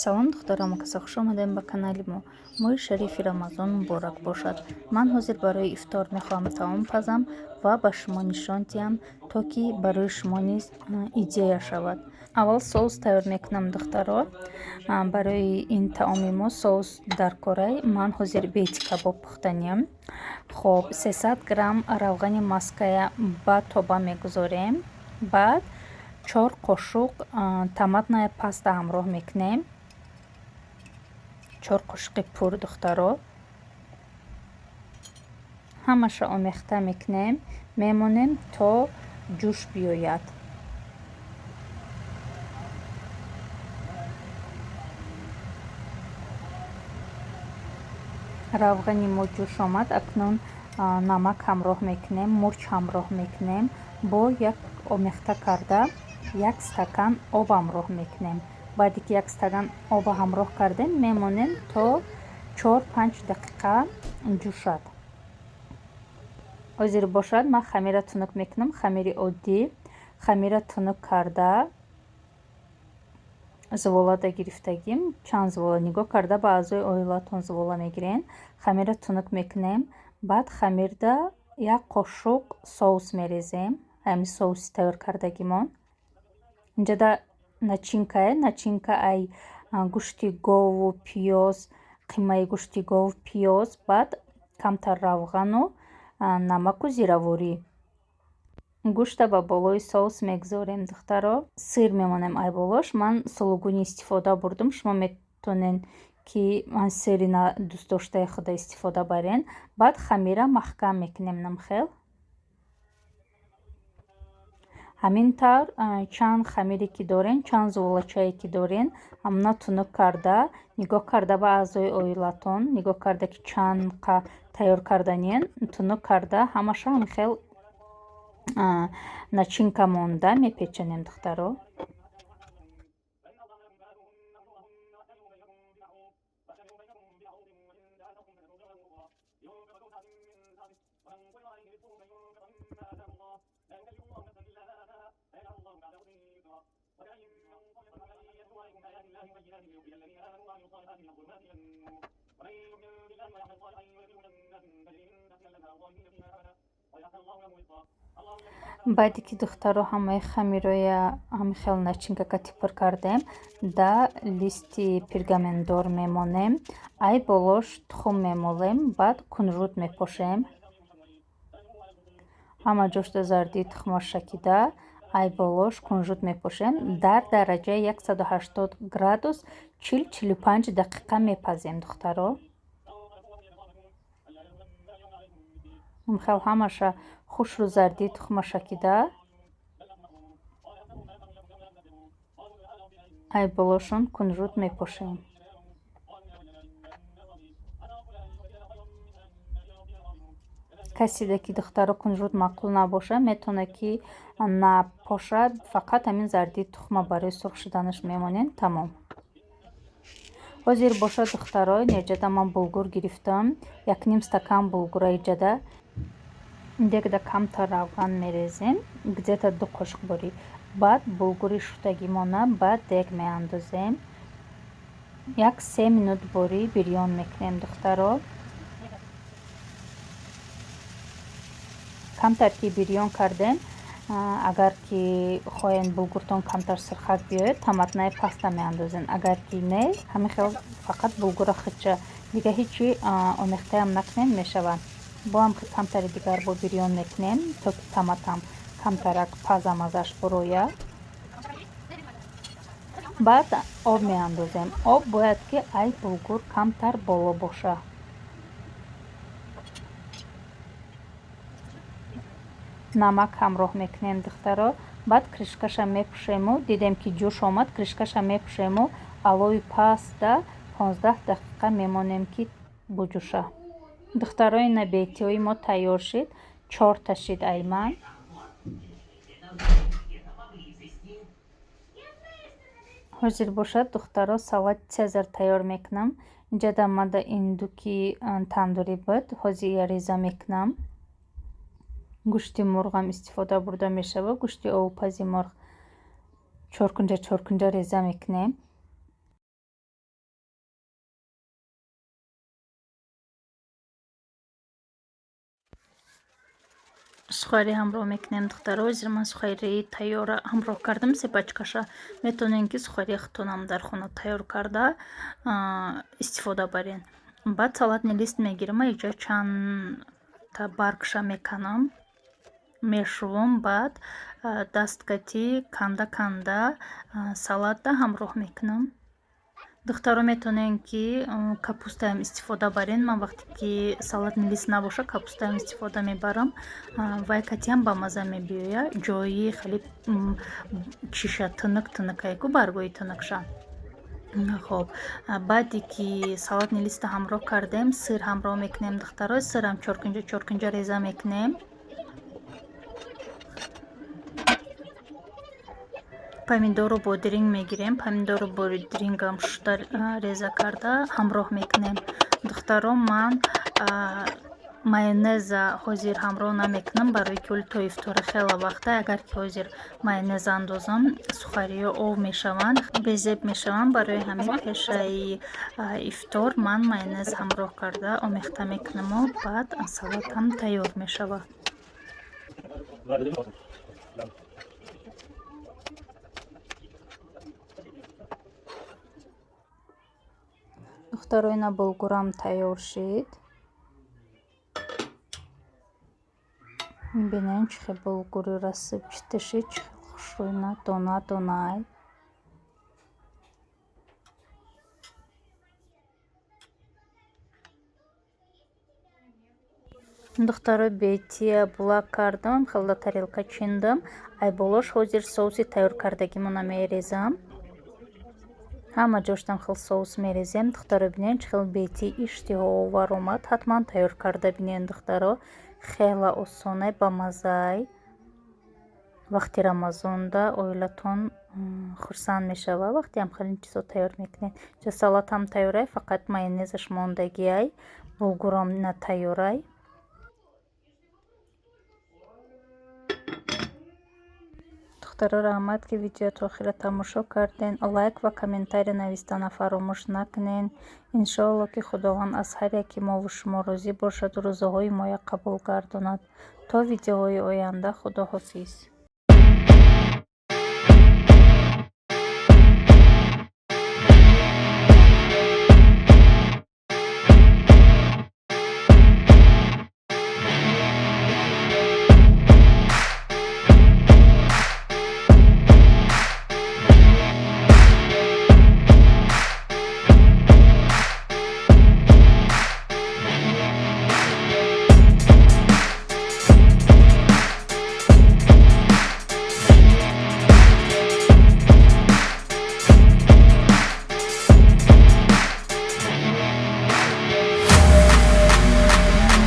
салом духтарам, каса хуш омадем ба канали мо. Моҳи шарифи рамазон муборак бошад. Ман ҳозир барои ифтор мехоҳам таом пазам ва ба шумо нишон диҳам, то ки барои шумо низ идея шавад. Аввал соус тайёр мекунам духтаро. Барои ин таоми мо соус даркорай. Ман ҳозир бети кабоб пухтаниям. Хоб 300 грамм равғани маская ба тоба мегузорем. Баъд 4 қошуқ томатная паста ҳамроҳ мекунем. 4 қошуқи пур духтаро. ҳамаша омехта мекунем. Мемонем то ҷӯш биёяд. равғани мо ҷӯш омад. Акнун намак ҳамроҳ мекунем, мурч ҳамроҳ мекунем. Бо як омехта карда 1 стакан об ҳамроҳ мекунем. баъди ки 1 стакан об ҳамроҳ кардем, мемонем то 4-5 дақиқа ҷӯшад. ҳозир бошад. Ман хамира тунук мекунам. Хамири оддӣ. Хамира тунук карда зуволада гирифтагим. Чанд зувола нигоҳ карда ба аъзои оилатон зувола мегирен. Хамира тунук мекунем. баъд хамирда 1 қошуқ соус мерезем. ҳами соуси тайёр кардагимон. инҷода начинка ай гӯшти гову пиёз, қимаи гӯшти гов, пиёз, баъд камтар равғану намаку зираворӣ. гӯшта ба болои соус мегузорем духтаро. сир мемонем ай болош. Ман сулугуни истифода бурдум. Шумо метавонен ки сири дӯстдоштаи худа истифода барен. баъд хамира маҳкам мекунем намхел. ҳамин тавр чанд хамире ки дорен, чанд зуволачае ки дорен, ҳамна тунук карда, нигоҳ карда ба аъзои оилатон, нигоҳ карда ки чанд тайёр карданиян, тунук карда ҳамаша ҳамихел начинка монда мепечанем духтаро. баъде ки духтаро ҳамаи хамироя ҳамихел начинка типр кардем, да листи пергамендор мемонем. ай болош тухм мемолем. баъд кунжут мепошем. ҳама ҷошта зарди тухмаш шакида, ай болош кунжут мепошем. дар дараҷаи 180 градус 40-45 дақиқа мепазем духтаро. ҳамихел ҳамаша хушру зарди тухма шакида, ай болошон кунжут мепошем. касида ки духтаро кунжут маъқул набоша, метавонад ки напошад. Фақат ҳамин зарди тухма барои сурх шуданаш мемонен. тамом. ҳозир бошад духтаро. инҷода ман булгур гирифтам. 1 стакан булгура инҷода дегда камтар равған мерезем. где-то 2 қошуқ борӣ. баъд булгури шӯтагимона ба дег меандозем. 1-3 минут борӣ бирён мекунем духтаро. камтар ки бирён кардем, агар ки хоҳем булгуртон камтар сирхак биёяд, томатная паста меандозем. агар ки не, ҳамихел фақат булгура хича, дига ҳичи омехтаам накунем, мешавад. бо ҳам камтари дигар бо бирён мекунем, то ки томатам камтарак паза мазаш бурояд. баъд об меандозем. об бояд ки ай булгур камтар боло боша. намак ҳамроҳ мекунем духтаро. баъд кришкаша мепӯшему. дидем ки ҷӯш омад, кришкаша мепӯшему. алои паста 15 дақиқа мемонем ки буҷӯша. духтаро ина бетиҳои мо тайёр шид. 4 та шид айман. ҳозир бошад духтаро салати цезар тайёр мекунам. инҷода мада индуки тандурӣ буд. ҳозир я реза мекунам. гӯшти мурғам истифода бурда мешавад. гӯшти овупази мурғ чоркунҷа реза мекунем. сухари ҳамроҳ мекунем духтаро. Ҳозир ман сухарии тайёра ҳамроҳ кардам, сепачкаша. Метавонем ки сухари худтонам дар хона тайёр карда истифода барен. Баъд салатни лист мегирам, инҷо чандта баргша меканам, мешувам. Баъд дасткати канда салатда ҳамроҳ мекунам. духтаро метавонем ки капустаам истифода барен. Ман вақте ки салатни лист набоша, капустаам истифода мебарам. Вай катиам ба маза мебиёяд. Ҷои хеле чиша тинакайку баргои тинакша. хоб баъде ки салатни листа ҳамроҳ кардем, сир ҳамроҳ мекунем духтаро. сирам чоркунҷа реза мекунем. помидору бодиринг мегирем. помидору бодирингам шута реза карда ҳамроҳ мекунем. духтаро ман майонеза ҳозир ҳамроҳ намекунам, барои ки то ифтора хела вақта. Агар ки ҳозир майонеза андозам, сухариҳо ов мешаванд, безеб мешаванд. Барои ҳамин пешаи ифтор ман майонез ҳамроҳ карда омехта мекунаму баъд салатам тайёр мешавад. духтаро ина булгурам тайёр шид. бинем чӣ хел булгури рассипчатый шид, чӣ хел хушрӯйна, дона. духтаро бетия булак кардам, хелда тарелка чиндам. Айболош ҳозир соуси тайёр кардагимона мерезам. ҳама ҷоштам хел соус мерезем. духтаро бинем чӣ хел бети иштиҳоовар омад. ҳатман тайёр карда бинем духтаро. хела осонай, ба маззаи. вақти рамазонда оилатон хурсанд мешавад. вақтиам хеле чизо тайёр мекунед. ҷо салатам тайёрай, фақат майонезаш мондагиай, булгурам натайёрай. духтаро раҳмат ки видеоро охира тамошо карден. лайк ва комментарий навистанро фаромӯш накунед. иншоалло ки худованд аз ҳар яки мову шумо розӣ бошад, рӯзаҳои моя қабул гардонад. то видеоҳои оянда, худоҳофиз.